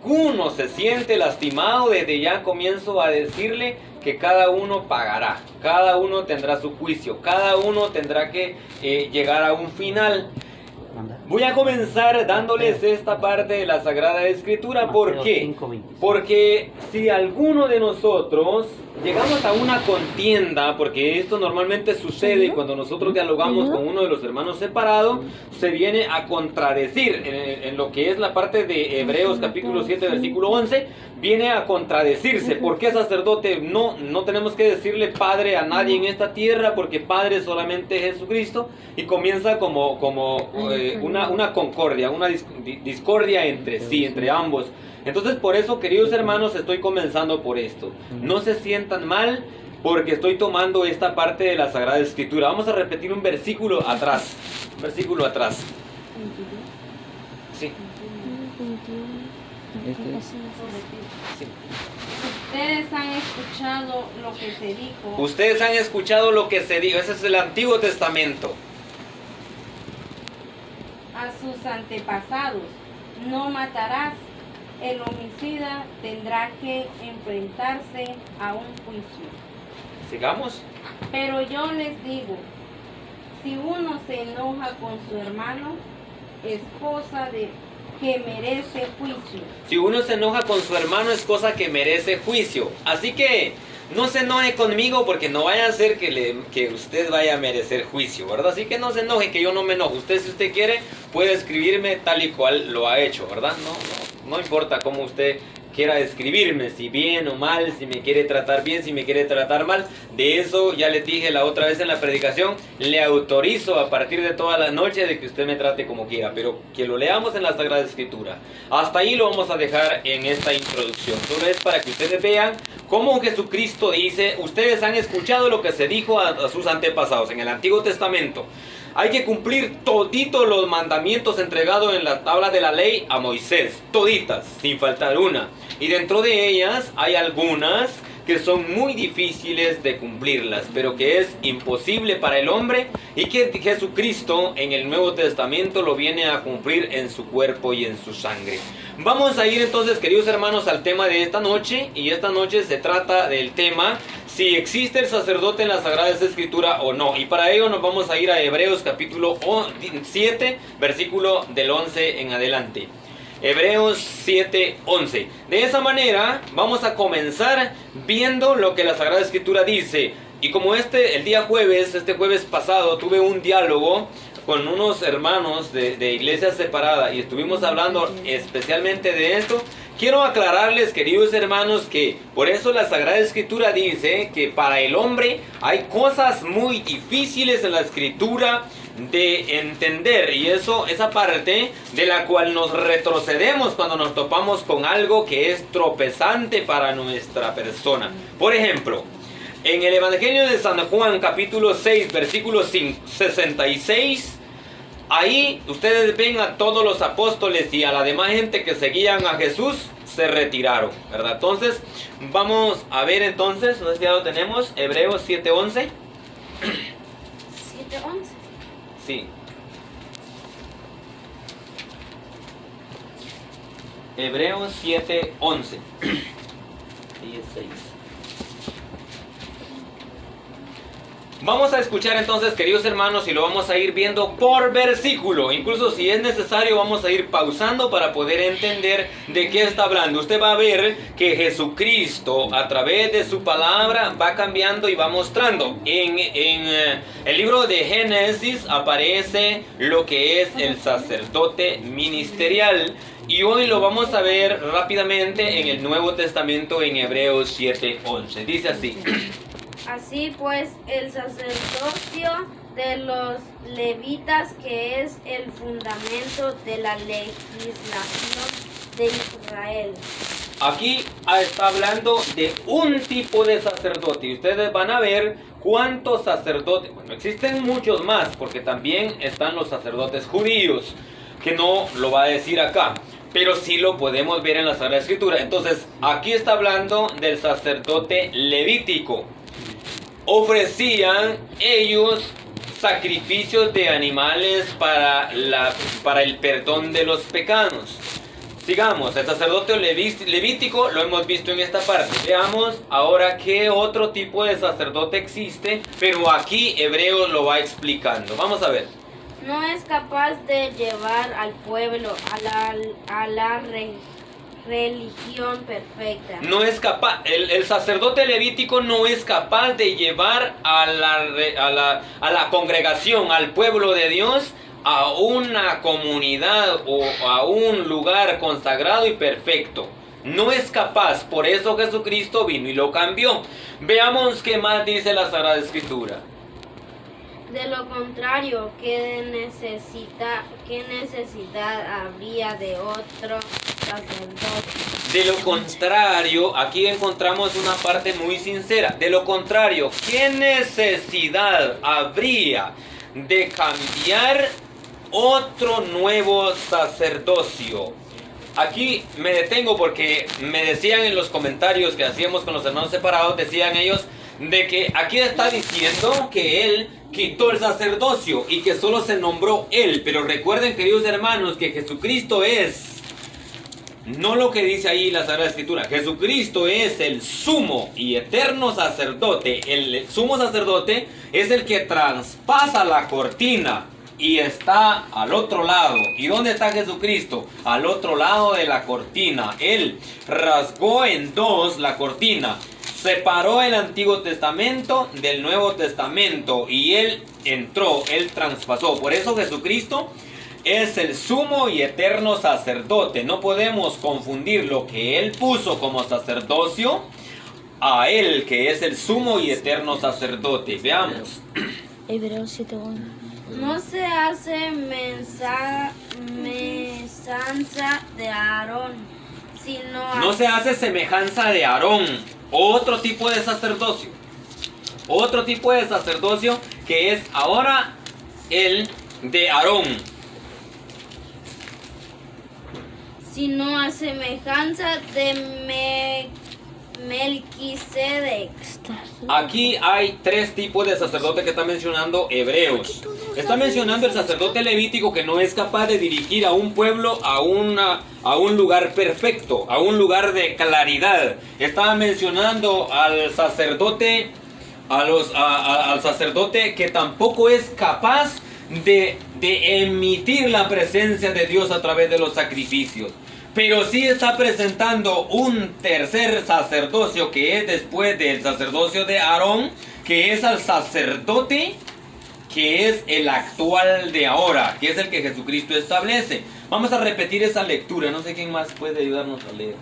alguno se siente lastimado, desde ya comienzo a decirle que cada uno pagará, cada uno tendrá su juicio, cada uno tendrá que llegar a un final. Voy a comenzar dándoles esta parte de la Sagrada Escritura. ¿Por qué? Porque si alguno de nosotros llegamos a una contienda, porque esto normalmente sucede cuando nosotros dialogamos con uno de los hermanos separados, se viene a contradecir en lo que es la parte de Hebreos capítulo 7 versículo 11, viene a contradecirse. ¿Por qué sacerdote? No tenemos que decirle padre a nadie en esta tierra, porque padre solamente es Jesucristo, y comienza como una concordia, una discordia entre sí, entre ambos. Entonces, por eso, queridos hermanos, estoy comenzando por esto. No se sientan mal porque estoy tomando esta parte de la Sagrada Escritura. Vamos a repetir un versículo atrás. Un versículo atrás. Sí. Sí. Ustedes han escuchado lo que se dijo. Ustedes han escuchado lo que se dijo. Ese es el Antiguo Testamento. A sus antepasados: no matarás. El homicida tendrá que enfrentarse a un juicio. Sigamos. Pero yo les digo, si uno se enoja con su hermano, es cosa de que merece juicio. Si uno se enoja con su hermano, es cosa que merece juicio. Así que no se enoje conmigo, porque no vaya a ser que usted vaya a merecer juicio, ¿verdad? Así que no se enoje, que yo no me enojo. Usted, si usted quiere, puede escribirme tal y cual lo ha hecho, ¿verdad? No importa cómo usted quiera escribirme, si bien o mal, si me quiere tratar bien, si me quiere tratar mal. De eso ya les dije la otra vez en la predicación, le autorizo a partir de toda la noche de que usted me trate como quiera, pero que lo leamos en la Sagrada Escritura. Hasta ahí lo vamos a dejar en esta introducción. Solo es para que ustedes vean cómo Jesucristo dice: ustedes han escuchado lo que se dijo a sus antepasados en el Antiguo Testamento. Hay que cumplir toditos los mandamientos entregados en la tabla de la ley a Moisés, toditas, sin faltar una. Y dentro de ellas hay algunas que son muy difíciles de cumplirlas, pero que es imposible para el hombre, y que Jesucristo en el Nuevo Testamento lo viene a cumplir en su cuerpo y en su sangre. Vamos a ir entonces, queridos hermanos, al tema de esta noche, y esta noche se trata del tema si existe el sacerdote en las Sagradas Escrituras o no. Y para ello nos vamos a ir a Hebreos capítulo 7, versículo del 11 en adelante. Hebreos 7:11. De esa manera vamos a comenzar viendo lo que la Sagrada Escritura dice. Y como el día jueves, este jueves pasado, tuve un diálogo con unos hermanos de iglesia separada y estuvimos hablando especialmente de esto. Quiero aclararles, queridos hermanos, que por eso la Sagrada Escritura dice que para el hombre hay cosas muy difíciles en la Escritura de entender, y esa parte de la cual nos retrocedemos cuando nos topamos con algo que es tropezante para nuestra persona. Por ejemplo, en el Evangelio de San Juan capítulo 6 versículo 66, ahí ustedes ven a todos los apóstoles y a la demás gente que seguían a Jesús se retiraron, ¿verdad? Entonces vamos a ver entonces, no sé si ya lo tenemos, Hebreos 7:11. 7:11. Sí. Hebreos 7:11. 16. Vamos a escuchar entonces, queridos hermanos, y lo vamos a ir viendo por versículo. Incluso si es necesario, vamos a ir pausando para poder entender de qué está hablando. Usted va a ver que Jesucristo, a través de su palabra, va cambiando y va mostrando. En el libro de Génesis aparece lo que es el sacerdote ministerial. Y hoy lo vamos a ver rápidamente en el Nuevo Testamento, en Hebreos 7:11. Dice así. Así pues, el sacerdocio de los levitas, que es el fundamento de la legislación de Israel. Aquí está hablando de un tipo de sacerdote, y ustedes van a ver cuántos sacerdotes. Bueno, existen muchos más, porque también están los sacerdotes judíos, que no lo va a decir acá, pero sí lo podemos ver en la Sagrada Escritura. Entonces, aquí está hablando del sacerdote levítico. Ofrecían ellos sacrificios de animales para el perdón de los pecados. Sigamos, el sacerdote levítico lo hemos visto en esta parte. Veamos ahora qué otro tipo de sacerdote existe, pero aquí Hebreos lo va explicando. Vamos a ver. No es capaz de llevar al pueblo a la religión perfecta. No es capaz, el sacerdote levítico no es capaz de llevar a la congregación, al pueblo de Dios, a una comunidad o a un lugar consagrado y perfecto. No es capaz, por eso Jesucristo vino y lo cambió. Veamos qué más dice la Sagrada Escritura. De lo contrario, ¿qué necesidad habría de otro sacerdote? De lo contrario, aquí encontramos una parte muy sincera. De lo contrario, ¿qué necesidad habría de cambiar otro nuevo sacerdocio? Aquí me detengo porque me decían en los comentarios que hacíamos con los hermanos separados, decían ellos de que aquí está diciendo que él quitó el sacerdocio y que solo se nombró él. Pero recuerden, queridos hermanos, que Jesucristo es, no lo que dice ahí la Sagrada Escritura, Jesucristo es el sumo y eterno sacerdote. El sumo sacerdote es el que traspasa la cortina y está al otro lado. ¿Y dónde está Jesucristo? Al otro lado de la cortina. Él rasgó en dos la cortina, separó el Antiguo Testamento del Nuevo Testamento y él entró, él traspasó. Por eso Jesucristo es el sumo y eterno sacerdote. No podemos confundir lo que él puso como sacerdocio a él, que es el sumo y eterno sacerdote. Veamos. Hebreos 7:1. No se hace mesanza de Aarón, sino No se hace semejanza de Aarón, otro tipo de sacerdocio. Otro tipo de sacerdocio que es ahora el de Aarón. sino a semejanza de Melquisedec. Aquí hay tres tipos de sacerdote que está mencionando Hebreos. Está mencionando el sacerdote levítico que no es capaz de dirigir a un pueblo a un lugar perfecto, a un lugar de claridad. Está mencionando al sacerdote, al sacerdote que tampoco es capaz de emitir la presencia de Dios a través de los sacrificios. Pero sí está presentando un tercer sacerdocio que es después del sacerdocio de Aarón, que es al sacerdote que es el actual de ahora, que es el que Jesucristo establece. Vamos a repetir esa lectura, no sé quién más puede ayudarnos a leer.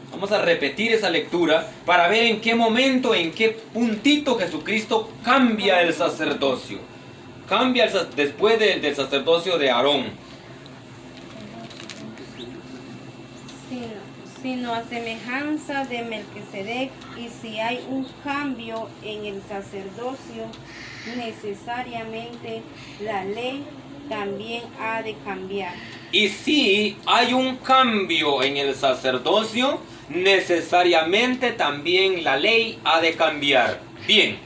Vamos a repetir esa lectura para ver en qué momento, en qué puntito Jesucristo cambia el sacerdocio. Cambia después del sacerdocio de Aarón. Sino a semejanza de Melquisedec, y si hay un cambio en el sacerdocio, necesariamente la ley también ha de cambiar. Y si hay un cambio en el sacerdocio, necesariamente también la ley ha de cambiar. Bien,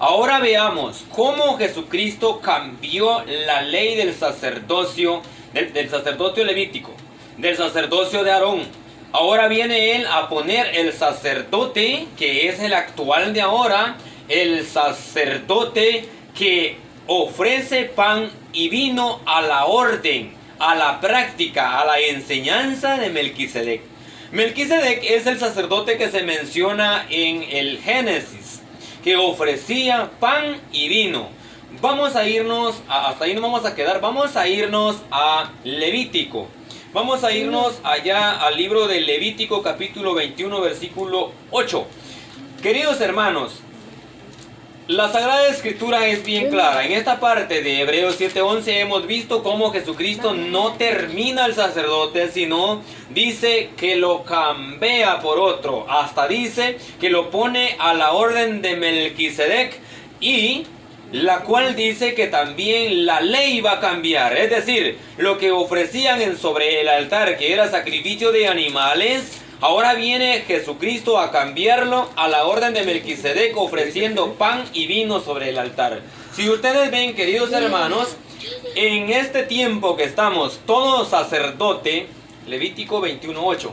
ahora veamos cómo Jesucristo cambió la ley del sacerdocio, del sacerdocio levítico, del sacerdocio de Aarón. Ahora viene él a poner el sacerdote, que es el actual de ahora, el sacerdote que ofrece pan y vino a la orden, a la práctica, a la enseñanza de Melquisedec. Melquisedec es el sacerdote que se menciona en el Génesis, que ofrecía pan y vino. Vamos a irnos, hasta ahí no vamos a quedar, vamos a irnos a Levítico. Vamos a irnos allá al libro de Levítico capítulo 21 versículo 8. Queridos hermanos, la Sagrada Escritura es bien clara. En esta parte de Hebreos 7:11 hemos visto cómo Jesucristo no termina el sacerdote, sino dice que lo cambia por otro. Hasta dice que lo pone a la orden de Melquisedec, y la cual dice que también la ley va a cambiar. Es decir, lo que ofrecían sobre el altar, que era sacrificio de animales, ahora viene Jesucristo a cambiarlo a la orden de Melquisedec, ofreciendo pan y vino sobre el altar. Si ustedes ven, queridos hermanos, en este tiempo que estamos, todo sacerdote Levítico 21:8.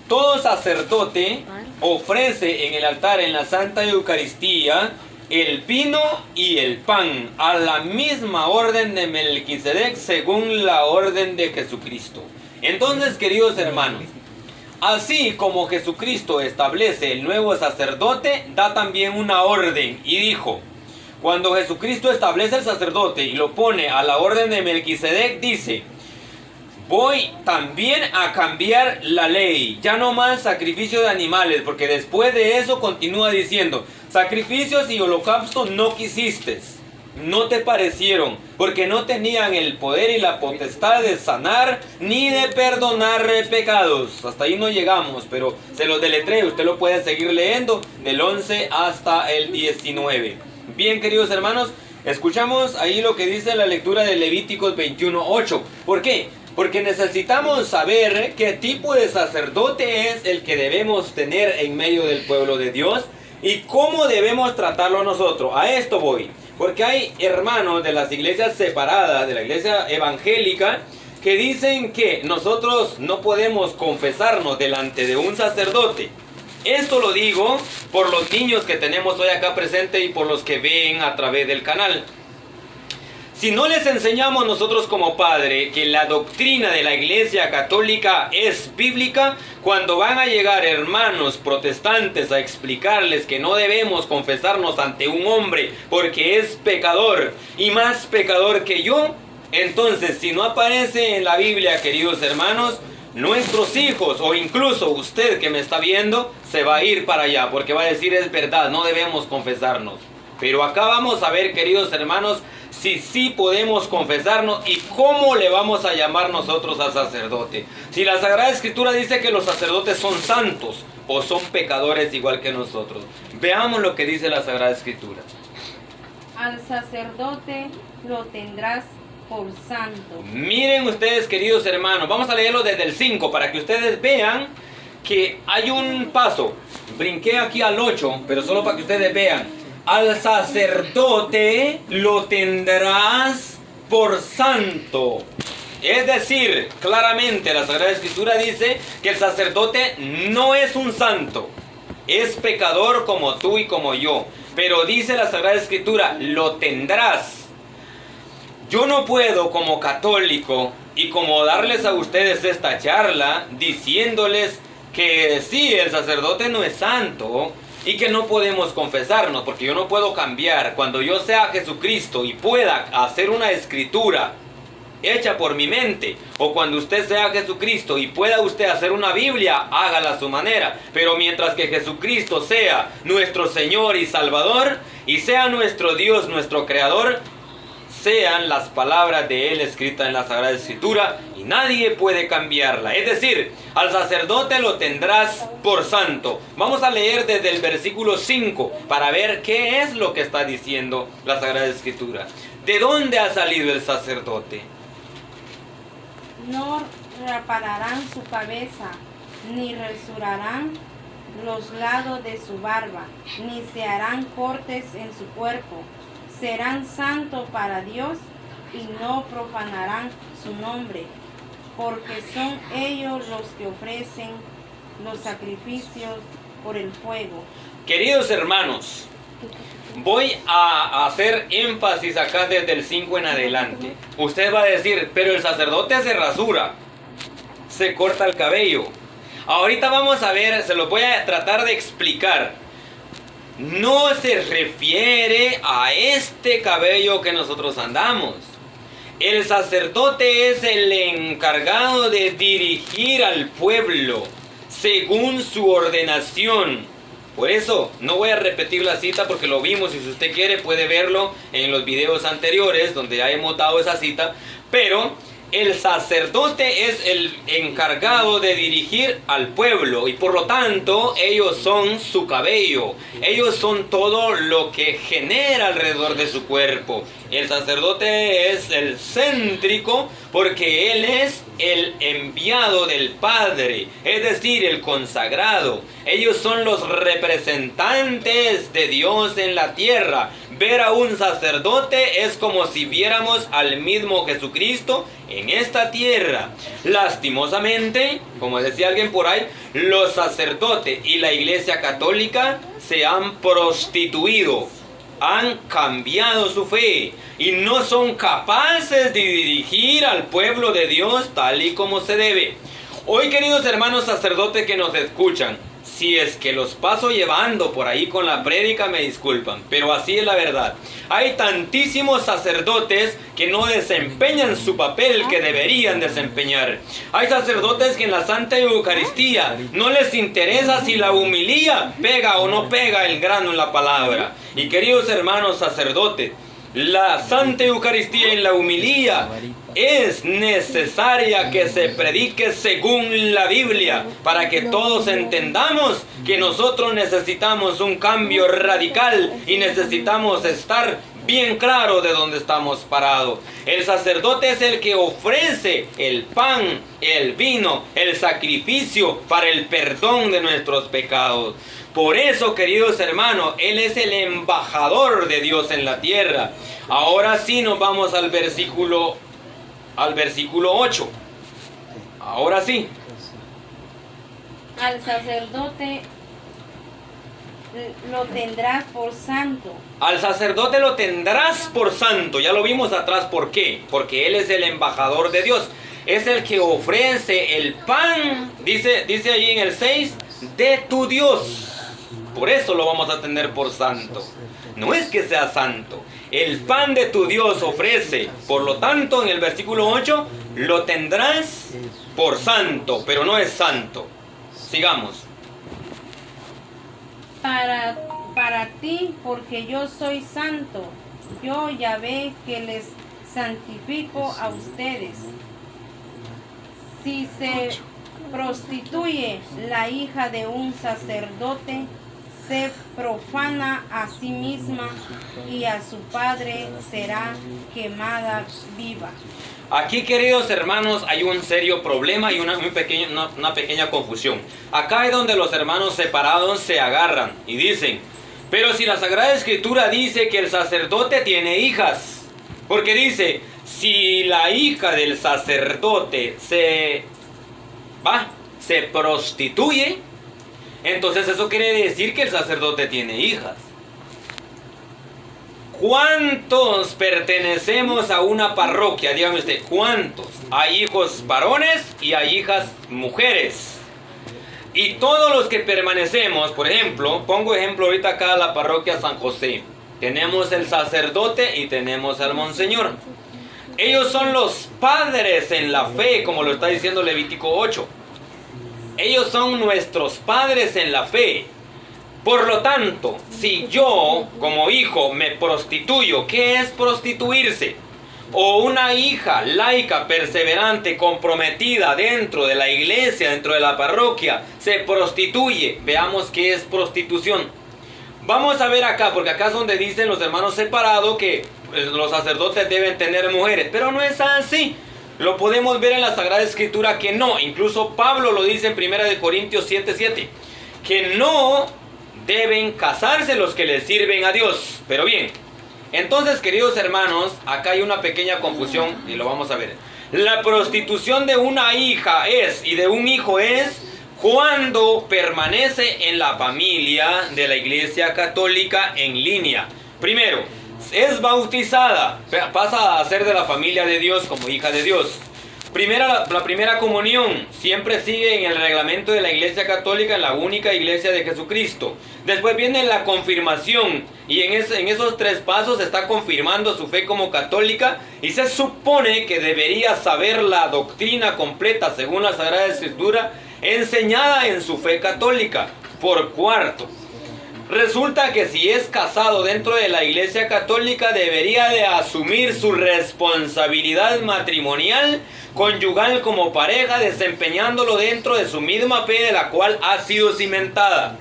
Todo sacerdote ofrece en el altar en la Santa Eucaristía el vino y el pan a la misma orden de Melquisedec según la orden de Jesucristo. Entonces, queridos hermanos, así como Jesucristo establece el nuevo sacerdote, da también una orden y dijo, cuando Jesucristo establece el sacerdote y lo pone a la orden de Melquisedec, dice, voy también a cambiar la ley, ya no más sacrificio de animales, porque después de eso continúa diciendo, sacrificios y holocaustos no quisiste, no te parecieron, porque no tenían el poder y la potestad de sanar ni de perdonar pecados. Hasta ahí no llegamos, pero se los deletreo, usted lo puede seguir leyendo del 11 hasta el 19. Bien, queridos hermanos, escuchamos ahí lo que dice la lectura de Levíticos 21:8. ¿Por qué? Porque necesitamos saber qué tipo de sacerdote es el que debemos tener en medio del pueblo de Dios y cómo debemos tratarlo nosotros. A esto voy. Porque hay hermanos de las iglesias separadas, de la iglesia evangélica, que dicen que nosotros no podemos confesarnos delante de un sacerdote. Esto lo digo por los niños que tenemos hoy acá presentes y por los que ven a través del canal. Si no les enseñamos nosotros como padre que la doctrina de la Iglesia Católica es bíblica, cuando van a llegar hermanos protestantes a explicarles que no debemos confesarnos ante un hombre porque es pecador y más pecador que yo, entonces si no aparece en la Biblia, queridos hermanos, nuestros hijos o incluso usted que me está viendo se va a ir para allá porque va a decir es verdad, no debemos confesarnos. Pero acá vamos a ver, queridos hermanos, si sí podemos confesarnos y cómo le vamos a llamar nosotros al sacerdote. Si la Sagrada Escritura dice que los sacerdotes son santos o son pecadores igual que nosotros. Veamos lo que dice la Sagrada Escritura. Al sacerdote lo tendrás por santo. Miren ustedes, queridos hermanos, vamos a leerlo desde el 5 para que ustedes vean que hay un paso. Brinqué aquí al 8, pero solo para que ustedes vean. Al sacerdote lo tendrás por santo. Es decir, claramente la Sagrada Escritura dice que el sacerdote no es un santo. Es pecador como tú y como yo. Pero dice la Sagrada Escritura, lo tendrás. Yo no puedo como católico y como darles a ustedes esta charla diciéndoles que sí, el sacerdote no es santo y que no podemos confesarnos, porque yo no puedo cambiar. Cuando yo sea Jesucristo y pueda hacer una escritura hecha por mi mente, o cuando usted sea Jesucristo y pueda usted hacer una Biblia, hágala a su manera. Pero mientras que Jesucristo sea nuestro Señor y Salvador, y sea nuestro Dios, nuestro Creador, sean las palabras de Él escritas en la Sagrada Escritura y nadie puede cambiarla. Es decir, al sacerdote lo tendrás por santo. Vamos a leer desde el versículo 5 para ver qué es lo que está diciendo la Sagrada Escritura. ¿De dónde ha salido el sacerdote? No raparán su cabeza, ni rasurarán los lados de su barba, ni se harán cortes en su cuerpo. Serán santos para Dios y no profanarán su nombre, porque son ellos los que ofrecen los sacrificios por el fuego. Queridos hermanos, voy a hacer énfasis acá desde el 5 en adelante. Usted va a decir, pero el sacerdote se rasura, se corta el cabello. Ahorita vamos a ver, se lo voy a tratar de explicar. No se refiere a este cabello que nosotros andamos. El sacerdote es el encargado de dirigir al pueblo según su ordenación. Por eso no voy a repetir la cita porque lo vimos y si usted quiere puede verlo en los videos anteriores donde ya hemos dado esa cita. Pero el sacerdote es el encargado de dirigir al pueblo y por lo tanto ellos son su cabello. Ellos son todo lo que genera alrededor de su cuerpo. El sacerdote es el céntrico porque él es el enviado del Padre, es decir, el consagrado. Ellos son los representantes de Dios en la tierra. ver a un sacerdote es como si viéramos al mismo Jesucristo en esta tierra. Lastimosamente, como decía alguien por ahí, los sacerdotes y la Iglesia Católica se han prostituido, han cambiado su fe y no son capaces de dirigir al pueblo de Dios tal y como se debe. Hoy, queridos hermanos sacerdotes que nos escuchan, si es que los paso llevando por ahí con la prédica, me disculpan, pero así es la verdad. Hay tantísimos sacerdotes que no desempeñan su papel que deberían desempeñar. Hay sacerdotes que en la Santa Eucaristía no les interesa si la humilía pega o no pega el grano en la palabra. Y queridos hermanos sacerdotes, la Santa Eucaristía en la humilía es necesaria que se predique según la Biblia para que todos entendamos que nosotros necesitamos un cambio radical y necesitamos estar bien claro de dónde estamos parados. El sacerdote es el que ofrece el pan, el vino, el sacrificio para el perdón de nuestros pecados. Por eso, queridos hermanos, Él es el embajador de Dios en la tierra. Ahora sí nos vamos al versículo 8. Ahora sí. Al sacerdote lo tendrás por santo. Al sacerdote lo tendrás por santo. Ya lo vimos atrás. ¿Por qué? Porque Él es el embajador de Dios. Es el que ofrece el pan, dice ahí en el 6, de tu Dios. Por eso lo vamos a tener por santo. No es que sea santo. El pan de tu Dios ofrece. Por lo tanto, en el versículo 8, lo tendrás por santo, pero no es santo. Sigamos. Para ti, porque yo soy santo, yo Yahvé que les santifico a ustedes. Si se prostituye la hija de un sacerdote, se profana a sí misma y a su padre será quemada viva. Aquí, queridos hermanos, hay un serio problema y una pequeña confusión. Acá es donde los hermanos separados se agarran y dicen: pero si la Sagrada Escritura dice que el sacerdote tiene hijas, porque dice, si la hija del sacerdote se prostituye, entonces eso quiere decir que el sacerdote tiene hijas. ¿Cuántos pertenecemos a una parroquia? Dígame usted, ¿cuántos? Hay hijos varones y hay hijas mujeres. Y todos los que permanecemos, por ejemplo, pongo ejemplo ahorita acá la parroquia San José. Tenemos el sacerdote y tenemos al monseñor. Ellos son los padres en la fe, como lo está diciendo Levítico 8. Ellos son nuestros padres en la fe. Por lo tanto, si yo como hijo me prostituyo, ¿qué es prostituirse? O una hija laica, perseverante, comprometida dentro de la iglesia, dentro de la parroquia, se prostituye. Veamos qué es prostitución. Vamos a ver acá, porque acá es donde dicen los hermanos separados que los sacerdotes deben tener mujeres. Pero no es así. Lo podemos ver en la Sagrada Escritura que no. Incluso Pablo lo dice en 1 Corintios 7:7. Que no deben casarse los que les sirven a Dios. Pero bien, entonces, queridos hermanos, acá hay una pequeña confusión y lo vamos a ver. La prostitución de una hija es y de un hijo es cuando permanece en la familia de la Iglesia Católica en línea. Primero, es bautizada, pasa a ser de la familia de Dios como hija de Dios. La primera comunión siempre sigue en el reglamento de la Iglesia Católica, en la única Iglesia de Jesucristo. Después viene la confirmación y en esos 3 pasos está confirmando su fe como católica y se supone que debería saber la doctrina completa según la Sagrada Escritura enseñada en su fe católica. Por cuarto, resulta que si es casado dentro de la Iglesia Católica debería de asumir su responsabilidad matrimonial, conyugal como pareja, desempeñándolo dentro de su misma fe de la cual ha sido cimentada.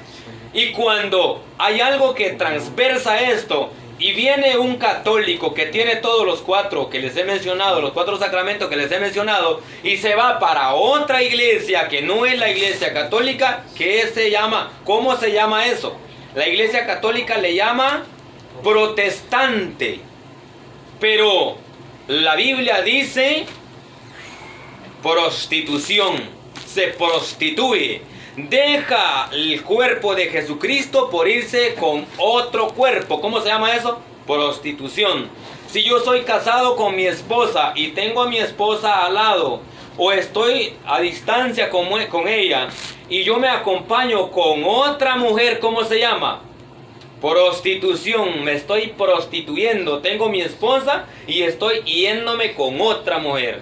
Y cuando hay algo que transversa esto y viene un católico que tiene todos los 4 que les he mencionado, los 4 sacramentos que les he mencionado, y se va para otra iglesia que no es la Iglesia Católica, ¿qué se llama? ¿Cómo se llama eso? La Iglesia Católica le llama protestante. Pero la Biblia dice prostitución. Se prostituye. Deja el cuerpo de Jesucristo por irse con otro cuerpo. ¿Cómo se llama eso? Prostitución. Si yo soy casado con mi esposa y tengo a mi esposa al lado, o estoy a distancia con ella, y yo me acompaño con otra mujer, ¿cómo se llama? Prostitución. Me estoy prostituyendo. Tengo mi esposa y estoy yéndome con otra mujer.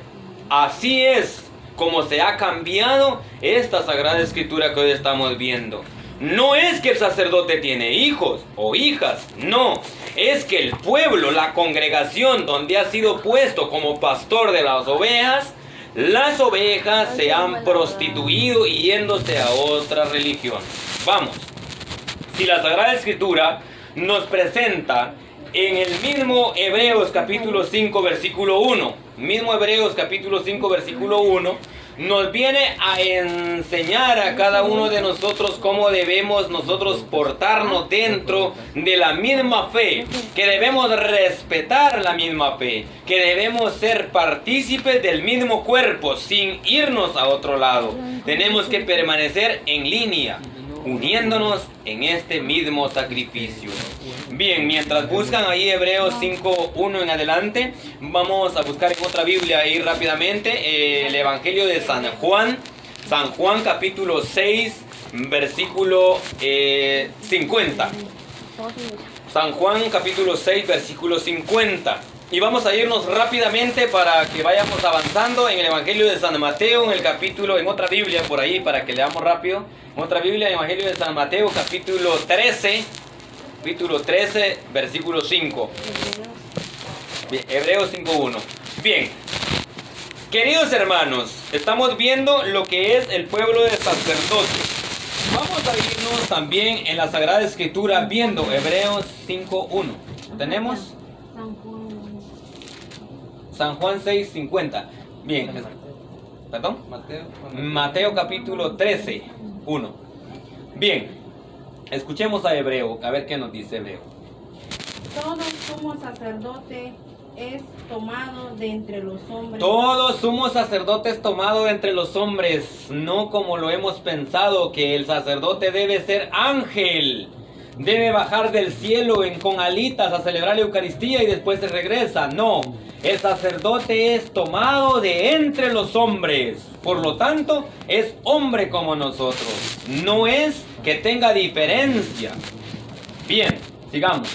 Así es como se ha cambiado esta Sagrada Escritura que hoy estamos viendo. No es que el sacerdote tiene hijos o hijas, no. Es que el pueblo, la congregación donde ha sido puesto como pastor de las ovejas se han prostituido y yéndose a otra religión. Vamos. Si la Sagrada Escritura nos presenta en el mismo Hebreos capítulo 5 versículo 1, mismo Hebreos capítulo 5 versículo 1, nos viene a enseñar a cada uno de nosotros cómo debemos nosotros portarnos dentro de la misma fe, que debemos respetar la misma fe, que debemos ser partícipes del mismo cuerpo sin irnos a otro lado. Tenemos que permanecer en línea, uniéndonos en este mismo sacrificio. Bien, mientras buscan ahí Hebreos 5:1 en adelante, vamos a buscar en otra Biblia ahí rápidamente el Evangelio de San Juan capítulo 6 versículo 50. San Juan capítulo 6 versículo 50. Y vamos a irnos rápidamente para que vayamos avanzando en el Evangelio de San Mateo, en otra Biblia por ahí, para que leamos rápido. En otra Biblia, el Evangelio de San Mateo, capítulo 13, versículo 5. Bien, Hebreos 5:1. Bien, queridos hermanos, estamos viendo lo que es el pueblo de sacerdotes. Vamos a irnos también en la Sagrada Escritura viendo Hebreos 5:1. ¿Tenemos? San Juan 6:50. Bien, perdón. Mateo capítulo 13:1. Bien, escuchemos a Hebreo, a ver qué nos dice Hebreo. Todo sumo sacerdote es tomado de entre los hombres. Todo sumo sacerdote es tomado de entre los hombres, no como lo hemos pensado, que el sacerdote debe ser ángel. Debe bajar del cielo con alitas a celebrar la Eucaristía y después se regresa. No, el sacerdote es tomado de entre los hombres. Por lo tanto, es hombre como nosotros. No es que tenga diferencia. Bien, sigamos.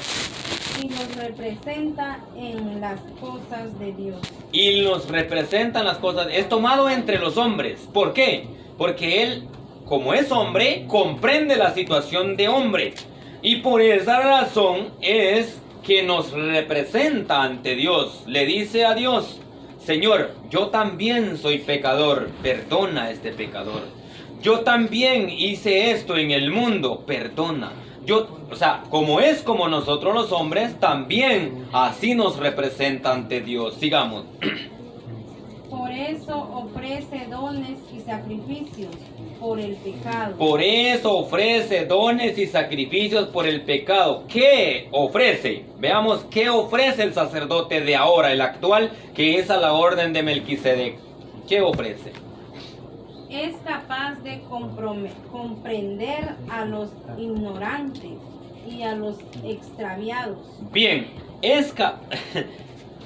Y nos representa en las cosas de Dios. Y nos representa en las cosas. Es tomado entre los hombres. ¿Por qué? Porque él, como es hombre, comprende la situación de hombre. Y por esa razón es que nos representa ante Dios. Le dice a Dios: Señor, yo también soy pecador, perdona a este pecador. Yo también hice esto en el mundo, perdona. Como es como nosotros los hombres, también así nos representa ante Dios. Sigamos. Por eso ofrece dones y sacrificios por el pecado. Por eso ofrece dones y sacrificios por el pecado. ¿Qué ofrece? Veamos qué ofrece el sacerdote de ahora, el actual, que es a la orden de Melquisedec. ¿Qué ofrece? Es capaz de comprender a los ignorantes y a los extraviados. Bien,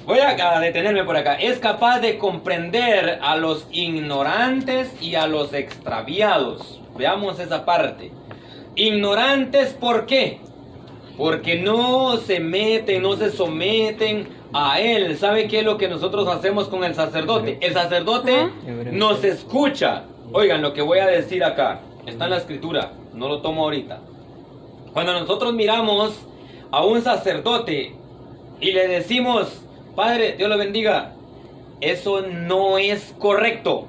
voy a detenerme por acá. Es capaz de comprender a los ignorantes y a los extraviados. Veamos esa parte. Ignorantes, ¿por qué? Porque no se meten, no se someten a él. ¿Sabe qué es lo que nosotros hacemos con el sacerdote? El sacerdote nos escucha. Oigan lo que voy a decir acá. Está en la escritura, no lo tomo ahorita. Cuando nosotros miramos a un sacerdote y le decimos: Padre, Dios lo bendiga, eso no es correcto.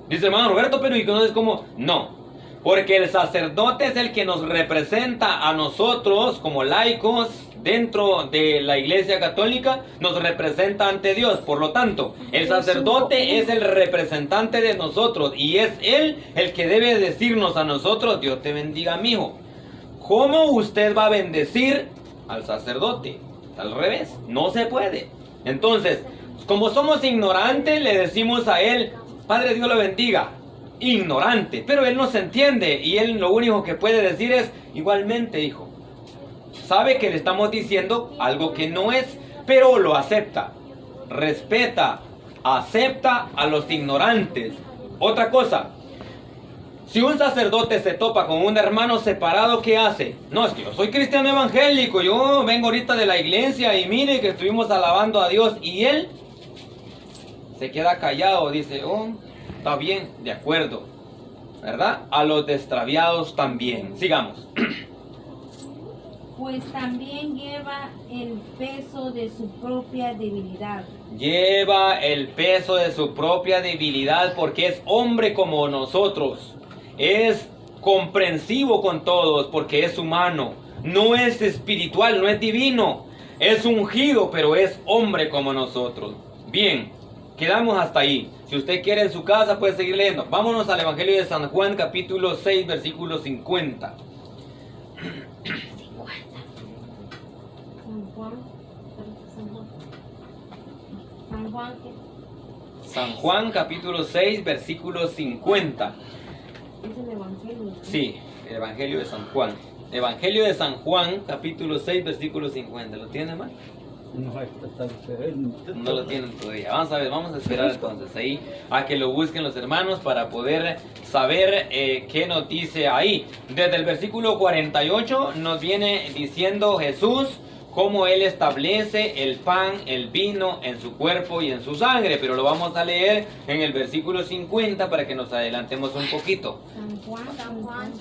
Dice hermano Roberto, pero ¿y no es como? No, porque el sacerdote es el que nos representa a nosotros como laicos dentro de la Iglesia Católica, nos representa ante Dios. Por lo tanto, el sacerdote es el representante de nosotros y es él el que debe decirnos a nosotros: Dios te bendiga, mijo. ¿Cómo usted va a bendecir al sacerdote. Al revés, no se puede. Entonces, como somos ignorantes, le decimos a él, Padre Dios lo bendiga. Ignorante, pero él no se entiende y él lo único que puede decir es, igualmente hijo. Sabe que le estamos diciendo algo que no es, pero lo acepta. Respeta, acepta a los ignorantes. Otra cosa, si un sacerdote se topa con un hermano separado, ¿qué hace? No, es que yo soy cristiano evangélico, yo vengo ahorita de la iglesia y mire que estuvimos alabando a Dios. Y él se queda callado, dice, oh, está bien, de acuerdo, ¿verdad? A los extraviados también. Sigamos. Pues también lleva el peso de su propia debilidad. Lleva el peso de su propia debilidad porque es hombre como nosotros. Es comprensivo con todos porque es humano. No es espiritual, no es divino. Es ungido, pero es hombre como nosotros. Bien, quedamos hasta ahí. Si usted quiere en su casa puede seguir leyendo. Vámonos al Evangelio de San Juan, capítulo 6, versículo 50. San Juan capítulo 6, versículo 50. Es el Evangelio, ¿no? Sí, el Evangelio de San Juan. Evangelio de San Juan, capítulo 6, versículo 50. ¿Lo tiene, más? No, está diferente. No lo tienen todavía. Vamos a ver, vamos a esperar entonces ahí a que lo busquen los hermanos para poder saber qué nos dice ahí. Desde el versículo 48 nos viene diciendo Jesús cómo Él establece el pan, el vino en su cuerpo y en su sangre. Pero lo vamos a leer en el versículo 50 para que nos adelantemos un poquito. San Juan.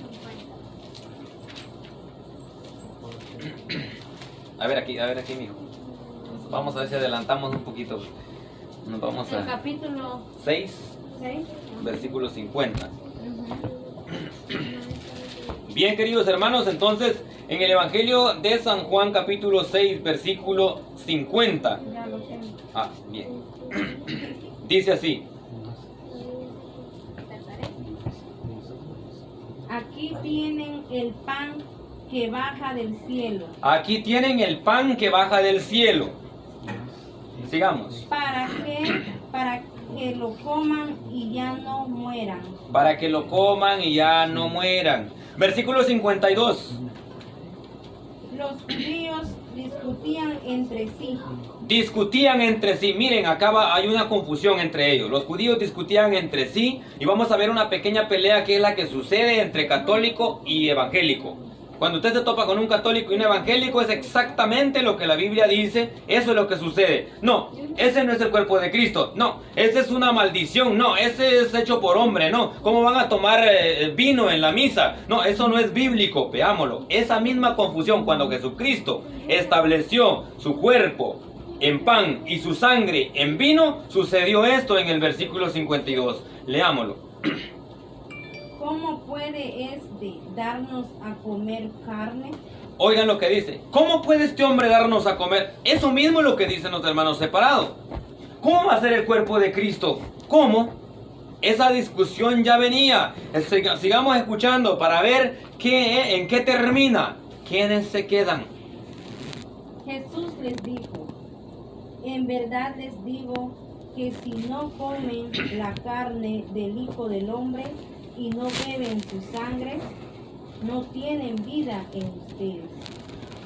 A ver aquí, mijo. Vamos a ver si adelantamos un poquito. Nos vamos El a capítulo 6, 6. versículo 50. Bien, queridos hermanos, entonces en el Evangelio de San Juan capítulo 6, versículo 50. Ya lo tengo. Ah, bien. Dice así. Aquí tienen el pan que baja del cielo. Aquí tienen el pan que baja del cielo. Sigamos. Para que lo coman y ya no mueran. Para que lo coman y ya no mueran. Versículo 52. Los judíos discutían entre sí. Discutían entre sí. Miren, acá hay una confusión entre ellos. Los judíos discutían entre sí y vamos a ver una pequeña pelea que es la que sucede entre católico y evangélico. Cuando usted se topa con un católico y un evangélico es exactamente lo que la Biblia dice, eso es lo que sucede. No, ese no es el cuerpo de Cristo, no, ese es una maldición, no, ese es hecho por hombre, no, ¿cómo van a tomar vino en la misa? No, eso no es bíblico, veámoslo. Esa misma confusión cuando Jesucristo estableció su cuerpo en pan y su sangre en vino, sucedió esto en el versículo 52. Leámoslo. ¿Cómo puede este darnos a comer carne? Oigan lo que dice. ¿Cómo puede este hombre darnos a comer? Eso mismo es lo que dicen los hermanos separados. ¿Cómo va a ser el cuerpo de Cristo? ¿Cómo? Esa discusión ya venía. Sigamos escuchando para ver en qué termina. ¿Quiénes se quedan? Jesús les dijo, en verdad les digo que si no comen la carne del Hijo del Hombre y no beben su sangre, no tienen vida en ustedes.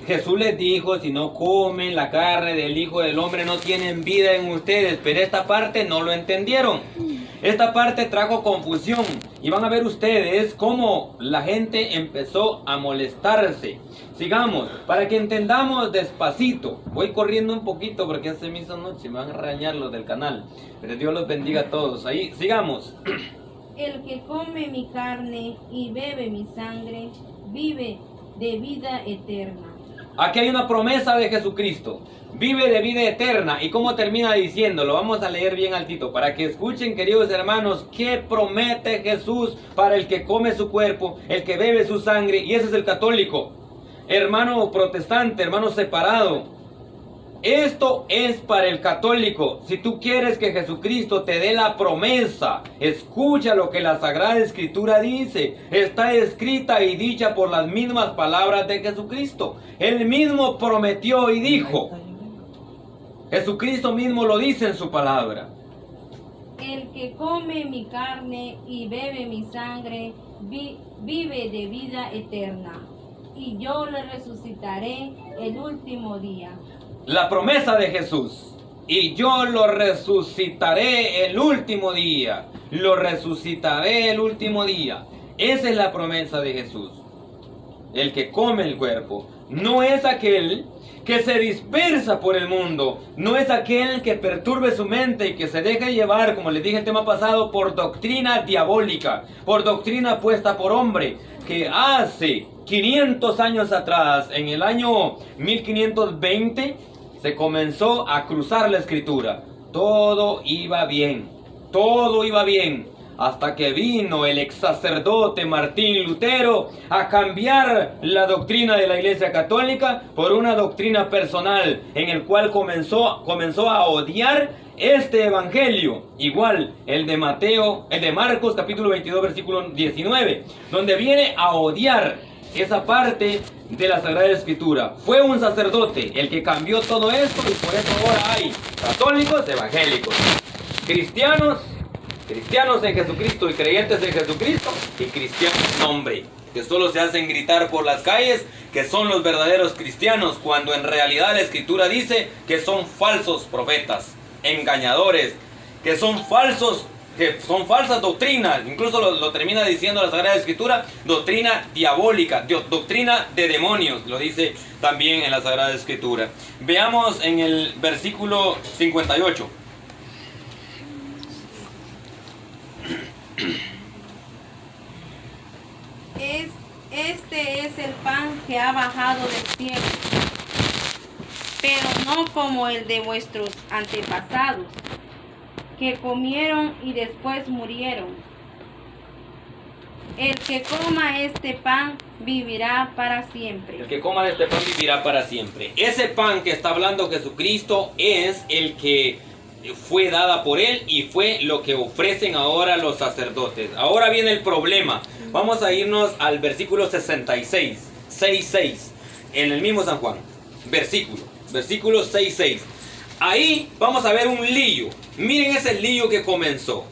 Jesús les dijo, si no comen la carne del Hijo del Hombre, no tienen vida en ustedes. Pero esta parte no lo entendieron. Esta parte trajo confusión. Y van a ver ustedes cómo la gente empezó a molestarse. Sigamos, para que entendamos despacito. Voy corriendo un poquito porque hace me hizo noche, me van a regañar los del canal. Pero Dios los bendiga a todos. Ahí, sigamos. El que come mi carne y bebe mi sangre, vive de vida eterna. Aquí hay una promesa de Jesucristo. Vive de vida eterna. ¿Y cómo termina diciéndolo? Vamos a leer bien altito para que escuchen, queridos hermanos, qué promete Jesús para el que come su cuerpo, el que bebe su sangre. Y ese es el católico. Hermano protestante, hermano separado. Esto es para el católico. Si tú quieres que Jesucristo te dé la promesa, escucha lo que la Sagrada Escritura dice. Está escrita y dicha por las mismas palabras de Jesucristo. Él mismo prometió y dijo. Jesucristo mismo lo dice en su palabra. El que come mi carne y bebe mi sangre, vive de vida eterna, y yo le resucitaré el último día. La promesa de Jesús. Y yo lo resucitaré el último día. Lo resucitaré el último día. Esa es la promesa de Jesús. El que come el cuerpo no es aquel que se dispersa por el mundo, no es aquel que perturbe su mente y que se deja llevar, como les dije el tema pasado, por doctrina diabólica, por doctrina puesta por hombre, que hace 500 años atrás, en el año 1520, se comenzó a cruzar la escritura. Todo iba bien, hasta que vino el ex sacerdote Martín Lutero a cambiar la doctrina de la Iglesia Católica por una doctrina personal, en el cual comenzó a odiar este evangelio, igual el de Marcos capítulo 22 versículo 19, donde viene a odiar esa parte de la Sagrada Escritura. Fue un sacerdote el que cambió todo esto, y por eso ahora hay católicos, evangélicos, cristianos en Jesucristo y creyentes en Jesucristo, y cristianos hombre, que solo se hacen gritar por las calles que son los verdaderos cristianos, cuando en realidad la Escritura dice que son falsos profetas, engañadores, que son falsas doctrinas. Incluso lo termina diciendo la Sagrada Escritura, doctrina diabólica, doctrina de demonios, lo dice también en la Sagrada Escritura. Veamos en el versículo 58. Este es el pan que ha bajado del cielo, pero no como el de vuestros antepasados, que comieron y después murieron. El que coma este pan vivirá para siempre. El que coma de este pan vivirá para siempre. Ese pan que está hablando Jesucristo es el que fue dada por él y fue lo que ofrecen ahora los sacerdotes. Ahora viene el problema. Vamos a irnos al versículo 66, 6:6, en el mismo San Juan. Versículo 6:6. Ahí vamos a ver un lío. Miren ese lío que comenzó.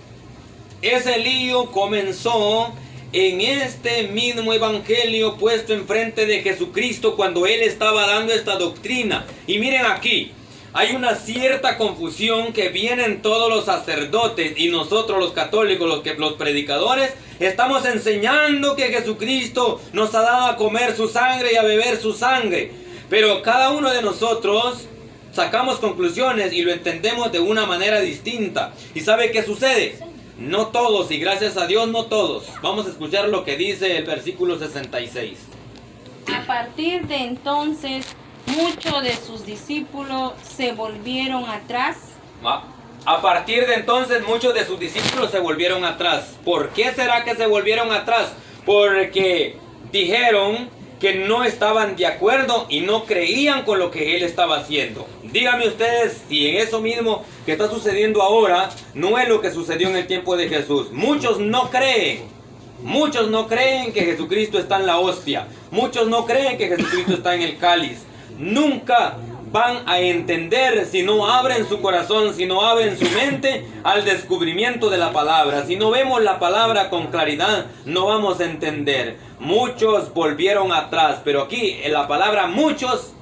Ese lío comenzó en este mismo evangelio puesto enfrente de Jesucristo cuando él estaba dando esta doctrina. Y miren aquí, hay una cierta confusión que vienen todos los sacerdotes y nosotros los católicos, los predicadores, estamos enseñando que Jesucristo nos ha dado a comer su sangre y a beber su sangre. Pero cada uno de nosotros sacamos conclusiones y lo entendemos de una manera distinta. ¿Y sabe qué sucede? No todos, y gracias a Dios no todos. Vamos a escuchar lo que dice el versículo 66. A partir de entonces, muchos de sus discípulos se volvieron atrás. A partir de entonces, muchos de sus discípulos se volvieron atrás. ¿Por qué será que se volvieron atrás? Porque dijeron que no estaban de acuerdo y no creían con lo que él estaba haciendo. Díganme ustedes si en eso mismo que está sucediendo ahora no es lo que sucedió en el tiempo de Jesús. Muchos no creen que Jesucristo está en la hostia. Muchos no creen que Jesucristo está en el cáliz. Nunca van a entender si no abren su corazón, si no abren su mente al descubrimiento de la palabra. Si no vemos la palabra con claridad, no vamos a entender. Muchos volvieron atrás, pero aquí en la palabra muchos